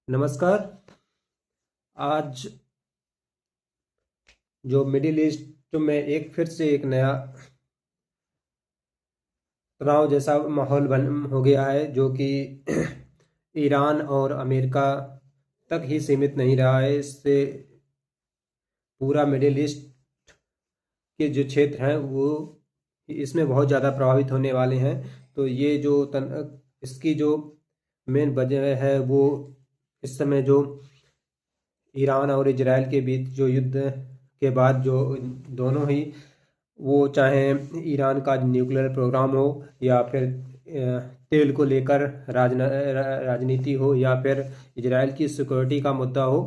नमस्कार। आज जो मिडिल ईस्ट में एक फिर से एक नया तनाव जैसा माहौल बन हो गया है, जो कि ईरान और अमेरिका तक ही सीमित नहीं रहा है। इससे पूरा मिडिल ईस्ट के जो क्षेत्र हैं वो इसमें बहुत ज़्यादा प्रभावित होने वाले हैं। तो ये जो इसकी जो मेन वजह है वो इस समय जो ईरान और इजराइल के बीच जो युद्ध के बाद जो दोनों ही, वो चाहे ईरान का न्यूक्लियर प्रोग्राम हो या फिर तेल को लेकर राजनीति हो या फिर इजराइल की सिक्योरिटी का मुद्दा हो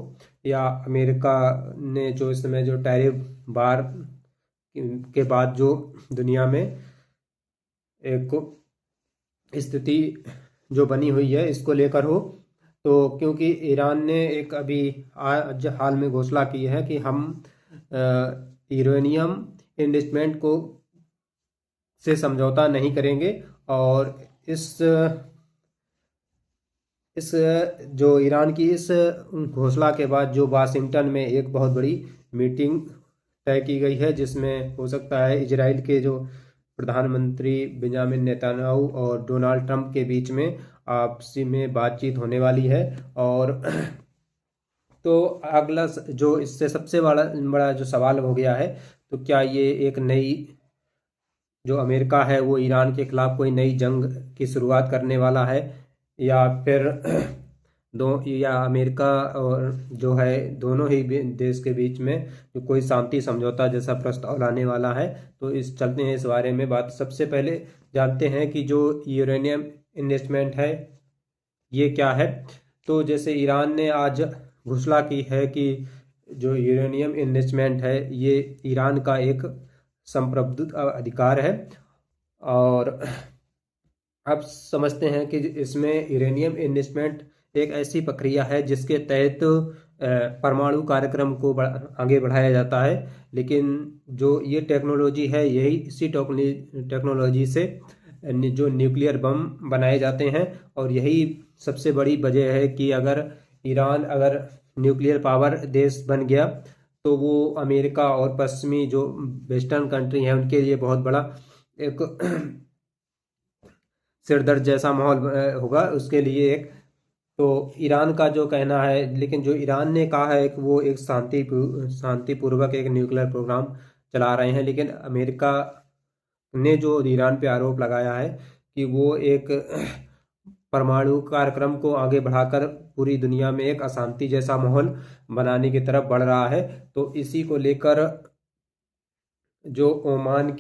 या अमेरिका ने जो इस समय जो टैरिफ बार के बाद जो दुनिया में एक स्थिति जो बनी हुई है इसको लेकर हो। तो क्योंकि ईरान ने एक अभी आज हाल में घोषणा की है कि हम यूरेनियम इन्वेस्टमेंट को से समझौता नहीं करेंगे, और इस जो ईरान की इस घोषणा के बाद जो वाशिंगटन में एक बहुत बड़ी मीटिंग तय की गई है, जिसमें हो सकता है इजराइल के जो प्रधानमंत्री बेंजामिन नेतन्याहू और डोनाल्ड ट्रंप के बीच में आपसी में बातचीत होने वाली है। और तो अगला जो इससे सबसे बड़ा बड़ा जो सवाल हो गया है, तो क्या ये एक नई जो अमेरिका है वो ईरान के खिलाफ कोई नई जंग की शुरुआत करने वाला है, या फिर या अमेरिका और जो है दोनों ही देश के बीच में जो कोई शांति समझौता जैसा प्रस्ताव लाने वाला है। तो इस चलते हैं इस बारे में बात। सबसे पहले जानते हैं कि जो यूरेनियम इन्वेस्टमेंट है ये क्या है। तो जैसे ईरान ने आज घोषणा की है कि जो यूरेनियम इन्वेस्टमेंट है ये ईरान का एक संप्रभुत्व अधिकार है। और अब समझते हैं कि इसमें यूरेनियम इन्वेस्टमेंट एक ऐसी प्रक्रिया है जिसके तहत परमाणु कार्यक्रम को आगे बढ़ाया जाता है। लेकिन जो ये टेक्नोलॉजी है यही इसी टेक्नोलॉजी से जो न्यूक्लियर बम बनाए जाते हैं, और यही सबसे बड़ी वजह है कि अगर ईरान अगर न्यूक्लियर पावर देश बन गया तो वो अमेरिका और पश्चिमी जो वेस्टर्न कंट्री हैं उनके लिए बहुत बड़ा एक सिरदर्द जैसा माहौल होगा उसके लिए एक। तो ईरान का जो कहना है, लेकिन जो ईरान ने कहा है कि वो एक शांतिपूर्वक एक न्यूक्लियर प्रोग्राम चला रहे हैं, लेकिन अमेरिका ने जो ईरान पे आरोप लगाया है कि वो एक परमाणु कार्यक्रम को आगे बढ़ाकर पूरी दुनिया में एक अशांति जैसा माहौल बनाने की तरफ बढ़ रहा है। तो इसी को लेकर जो ओमान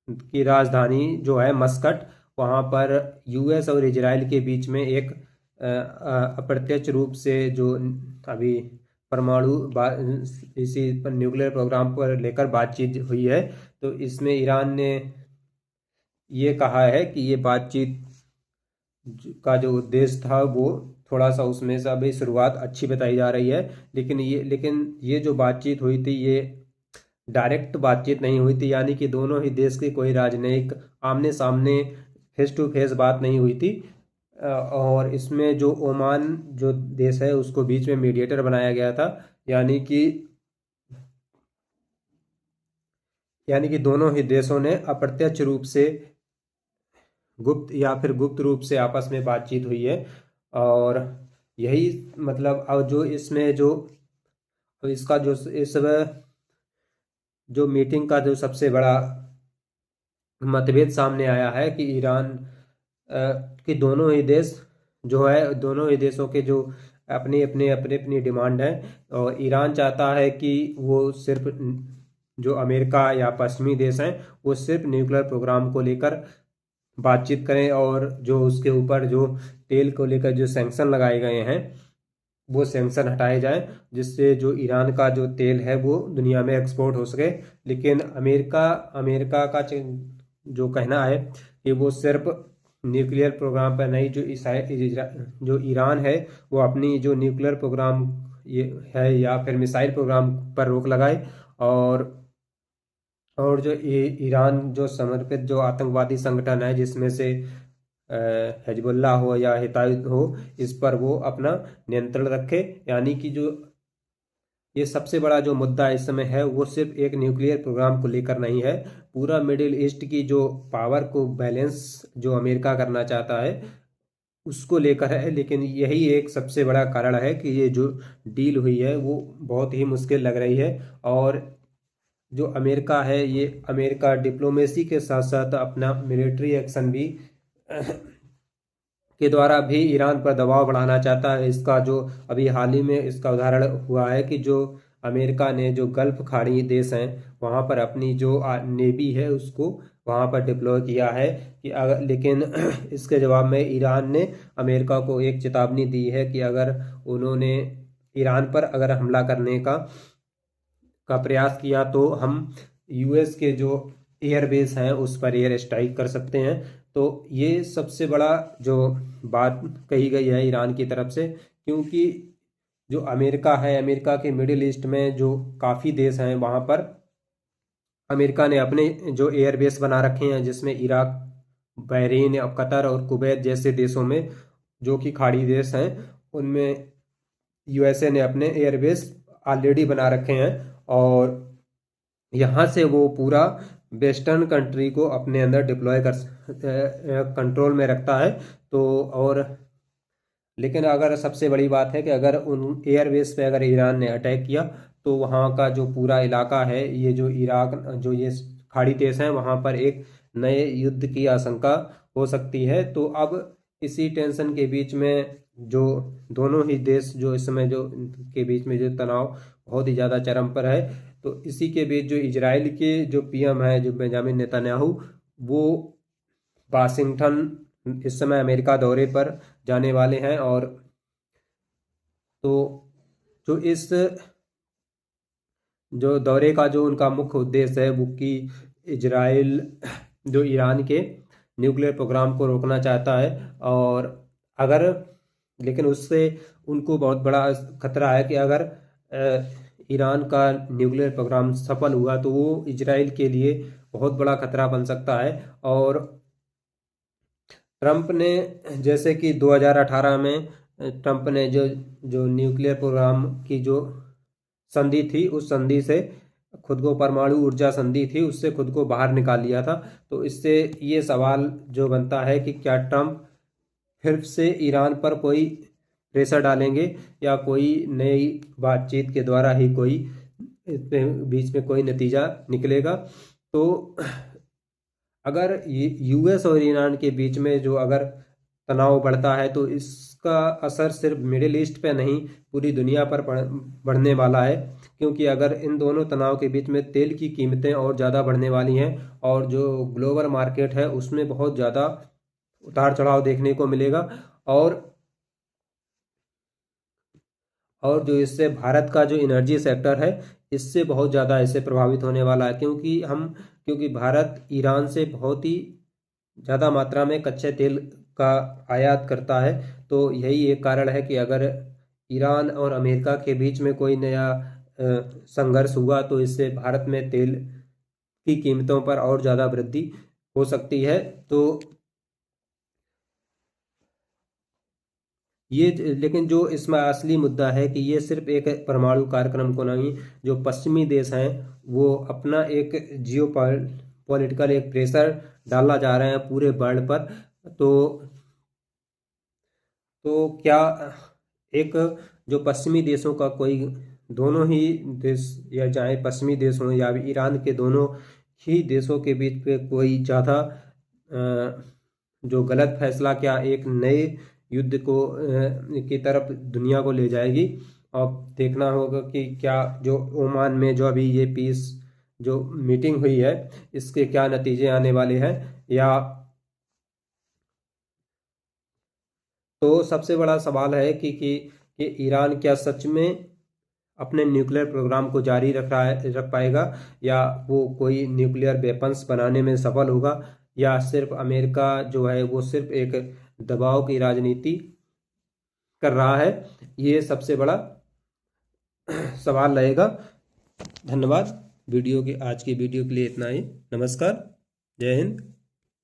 की राजधानी जो है मस्कट, वहाँ पर यूएस और इजराइल के बीच में एक अप्रत्यक्ष रूप से जो अभी इसी न्यूक्लियर प्रोग्राम पर लेकर बातचीत हुई है। तो इसमें ईरान ने ये कहा है कि ये बातचीत का जो उद्देश्य था वो थोड़ा सा उसमें से अभी शुरुआत अच्छी बताई जा रही है, लेकिन ये जो बातचीत हुई थी ये डायरेक्ट बातचीत नहीं हुई थी, यानी कि दोनों ही देश की कोई राजनयिक आमने सामने फेस टू फेस बात नहीं हुई थी। और इसमें जो ओमान जो देश है उसको बीच में मीडिएटर बनाया गया था, यानी कि दोनों ही देशों ने अप्रत्यक्ष रूप से गुप्त रूप से आपस में बातचीत हुई है। और यही मतलब अब जो इसमें जो इसका जो इस जो मीटिंग का जो सबसे बड़ा मतभेद सामने आया है कि ईरान कि दोनों ही देश जो है, दोनों ही देशों के जो अपनी डिमांड है। और ईरान चाहता है कि वो सिर्फ जो अमेरिका या पश्चिमी देश हैं वो सिर्फ न्यूक्लियर प्रोग्राम को लेकर बातचीत करें, और जो उसके ऊपर जो तेल को लेकर जो सैंक्शन लगाए गए हैं वो सैंक्शन हटाए जाएं, जिससे जो ईरान का जो तेल है वो दुनिया में एक्सपोर्ट हो सके। लेकिन अमेरिका का जो कहना है कि वो सिर्फ न्यूक्लियर प्रोग्राम पर नहीं, जो ईरान है वो अपनी जो न्यूक्लियर प्रोग्राम ये है या फिर मिसाइल प्रोग्राम पर रोक लगाए। और जो ईरान जो समर्पित जो आतंकवादी संगठन है जिसमें से हिजबुल्ला हो या हितायुत हो, इस पर वो अपना नियंत्रण रखे। यानी कि जो ये सबसे बड़ा जो मुद्दा इस समय है वो सिर्फ एक न्यूक्लियर प्रोग्राम को लेकर नहीं है, पूरा मिडिल ईस्ट की जो पावर को बैलेंस जो अमेरिका करना चाहता है उसको लेकर है। लेकिन यही एक सबसे बड़ा कारण है कि ये जो डील हुई है वो बहुत ही मुश्किल लग रही है। और जो अमेरिका है, ये अमेरिका डिप्लोमेसी के साथ साथ अपना मिलिट्री एक्शन भी के द्वारा भी ईरान पर दबाव बढ़ाना चाहता है। इसका जो अभी हाल ही में इसका उदाहरण हुआ है कि जो अमेरिका ने जो गल्फ खाड़ी देश हैं वहाँ पर अपनी जो नेवी है उसको वहाँ पर डिप्लॉय किया है कि अगर, लेकिन इसके जवाब में ईरान ने अमेरिका को एक चेतावनी दी है कि अगर उन्होंने ईरान पर अगर हमला करने का प्रयास किया तो हम यूएस के जो एयरबेस हैं उस पर एयर स्ट्राइक कर सकते हैं। तो ये सबसे बड़ा जो बात कही गई है ईरान की तरफ से, क्योंकि जो अमेरिका है, अमेरिका के मिडिल ईस्ट में जो काफ़ी देश हैं वहाँ पर अमेरिका ने अपने जो एयरबेस बना रखे हैं, जिसमें इराक, बहरीन, कतर और कुवैत जैसे देशों में जो कि खाड़ी देश हैं उनमें यूएसए ने अपने एयरबेस ऑलरेडी बना रखे हैं। और यहाँ से वो पूरा वेस्टर्न कंट्री को अपने अंदर डिप्लॉय कर कंट्रोल में रखता है। तो और लेकिन अगर सबसे बड़ी बात है कि अगर उन एयरबेस पे अगर ईरान ने अटैक किया तो वहाँ का जो पूरा इलाका है, ये जो इराक, जो ये खाड़ी देश हैं, वहाँ पर एक नए युद्ध की आशंका हो सकती है। तो अब इसी टेंशन के बीच में जो दोनों ही देश जो इस समय जो के बीच में जो तनाव बहुत ही ज़्यादा चरम पर है, तो इसी के बीच जो इजराइल के जो पीएम है जो बेंजामिन नेतन्याहू, वो वाशिंगटन इस समय अमेरिका दौरे पर जाने वाले हैं। और तो जो इस जो दौरे का जो उनका मुख्य उद्देश्य है वो कि इजराइल जो ईरान के न्यूक्लियर प्रोग्राम को रोकना चाहता है। और अगर, लेकिन उससे उनको बहुत बड़ा खतरा है कि अगर ईरान का न्यूक्लियर प्रोग्राम सफल हुआ तो वो इजराइल के लिए बहुत बड़ा खतरा बन सकता है। और ट्रंप ने, जैसे कि 2018 में ट्रंप ने जो जो न्यूक्लियर प्रोग्राम की जो संधि थी उस संधि से खुद को, परमाणु ऊर्जा संधि थी उससे खुद को बाहर निकाल लिया था। तो इससे ये सवाल जो बनता है कि क्या ट्रंप फिर से ईरान पर कोई प्रेशर डालेंगे या कोई नई बातचीत के द्वारा ही कोई इसमें बीच में कोई नतीजा निकलेगा। तो अगर यूएस और ईरान के बीच में जो अगर तनाव बढ़ता है तो इसका असर सिर्फ मिडिल ईस्ट पे नहीं पूरी दुनिया पर बढ़ने वाला है। क्योंकि अगर इन दोनों तनाव के बीच में तेल की कीमतें और ज़्यादा बढ़ने वाली हैं और जो ग्लोबल मार्केट है उसमें बहुत ज़्यादा उतार चढ़ाव देखने को मिलेगा। और जो इससे भारत का जो एनर्जी सेक्टर है इससे बहुत ज़्यादा इससे प्रभावित होने वाला है। क्योंकि भारत ईरान से बहुत ही ज़्यादा मात्रा में कच्चे तेल का आयात करता है। तो यही एक कारण है कि अगर ईरान और अमेरिका के बीच में कोई नया संघर्ष हुआ तो इससे भारत में तेल की कीमतों पर और ज़्यादा वृद्धि हो सकती है। तो ये, लेकिन जो इसमें असली मुद्दा है कि ये सिर्फ एक परमाणु कार्यक्रम को नहीं, जो पश्चिमी देश हैं वो अपना एक जियो पॉलिटिकल एक प्रेशर डालना जा रहे हैं पूरे वर्ल्ड पर। तो क्या एक जो पश्चिमी देशों का कोई, दोनों ही देश या चाहे पश्चिमी देश हों या ईरान के, दोनों ही देशों के बीच पे कोई ज़्यादा जो गलत फैसला क्या एक नए युद्ध को की तरफ दुनिया को ले जाएगी। अब देखना होगा कि क्या जो ओमान में जो अभी ये पीस जो मीटिंग हुई है इसके क्या नतीजे आने वाले हैं। या तो सबसे बड़ा सवाल है कि ईरान क्या सच में अपने न्यूक्लियर प्रोग्राम को जारी रख पाएगा, या वो कोई न्यूक्लियर वेपन्स बनाने में सफल होगा, या सिर्फ अमेरिका जो है वो सिर्फ एक दबाव की राजनीति कर रहा है। ये सबसे बड़ा सवाल रहेगा। धन्यवाद। आज की वीडियो के लिए इतना ही। नमस्कार। जय हिंद।